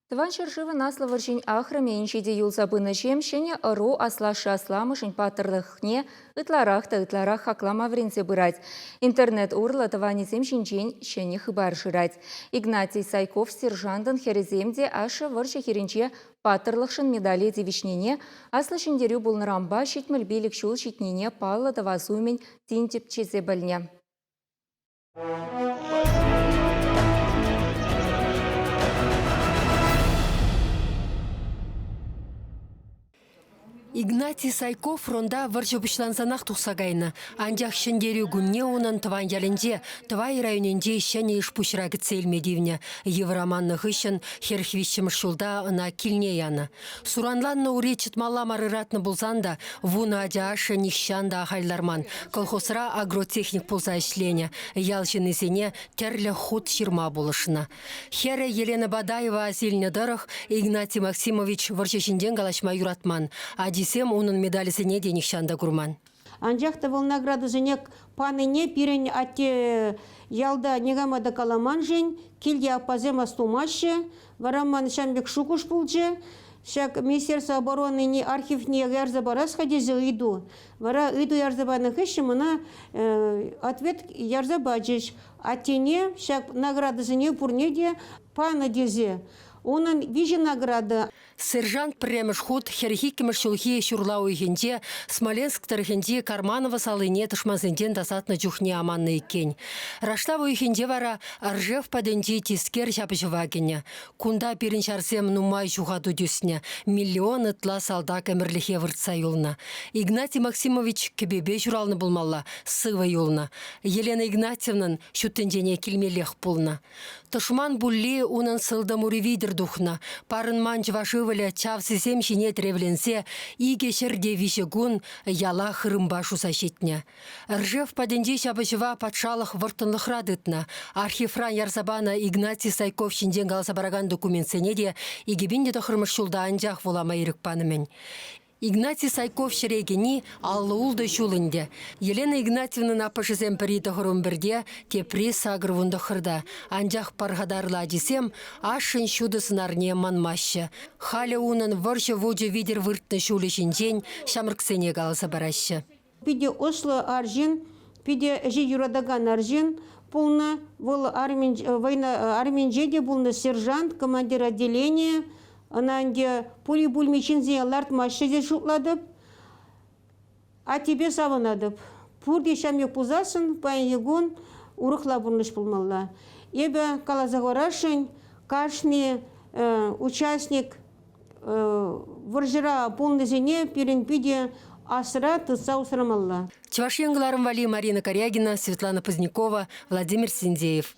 Тыван шыршывы наслы варшин ахрыменшиде юлзабыны жемшене ыру аслашы асламышын патырлыхне ытларах хаклама врензе бырать. Интернет урла тыванизем шинчен шене хыбар жырать. Игнатий Сайков сержантын хереземде ашы варшы херенче патырлықшын медали девишнене аслы шындерю булнырамба шитміл белік шул шитнене паллы тавазумен тинтеп чезе білне. Игнатий Сайков ронда варжыбышланзанах тухсагайны. Анжақ шындерю гүнне онын тыван ялінде, тывай районенде шәне ішпушыра гіцелме девне. Евроманны ғышын херхвишім шулда на килне яны. Суранланны уре чытмалла марыратны бұлзанда, вуны адяшы нишшанда ағайларман. Колхозра агротехник пулза ішлене. Ялшын изене терлі худ ширма болышына. Хері Елена Бадаева азеліне дырық, Игнатий Максимович варжышынден галашма юратман. Адисем onun медалісіне денег шанда күрман. Анжақта бұл награды женек паныне пирен атте ялда негамада каламан жен, келде апазем астумашы, вараман шамбек шукуш пулчы, шак Министерство обороны не архив не ярзабарас ходезе иду. Вара иду ярзабаны хышы мына ответ ярзабаджиш. Аттене шак награды жене пурнеде паны дезе. Onun вижен награда. Сержант премеш худ херхикемеш шулхи шурлау ихенде, Смоленск тарихенде Карманова салыне тышмазенден дасатны жухне аманны иккен. Раштаву ихенде вара Аржев паденде тискер шапышывагене. Кунда переншарсем нумай жухаду дюсне. Миллион ытла салда кемерлихе выртса юлна. Игнатий Максимович кебебе журалны булмалла, сыва юлна. Елена Игнатьевнан шуттендене килмелех пулна. Тышман булли унын сылда муривидер духна. Парын манч вашывыля чав сисем шине тревленсе, иге шерде вишегун яла хырымбашу сащитня. Ржев паденде шабышыва патшалық выртынлық радытна. Архифран ярзабана Игнатий Сайков шинден галсабараган документсене де игебенде тохырмыш шулда анжақ волама ирікпанымен. Игнатий Сайков шерегени аллы улды шулынде. Елена Игнатьевна апашызем піриті хұрымбірде тепри сагырвунды хырда. Анжақ парғадарла десем, ашын шудысын арне манмашы. Халі унын варшы вуджы видер выртны шулы шинжен шамырксене қалысы барашы. Пиде Осло аржин, пиде жи юрадаган аржин, полна вол арминжеде полна сержант, командир отделения, Ананде пули бульмичинзе ларт машизе шутладып, а тебе савынадып. Пурди шамек пузасын, паен урықла бұрныш пулмалла. Ебе калазагорашын, кашни участник варжыра полнызене перенпиде асыра тыса усырамалла. Чевашенгаларым вали Марина Корягина, Светлана Позднякова, Владимир Синдеев.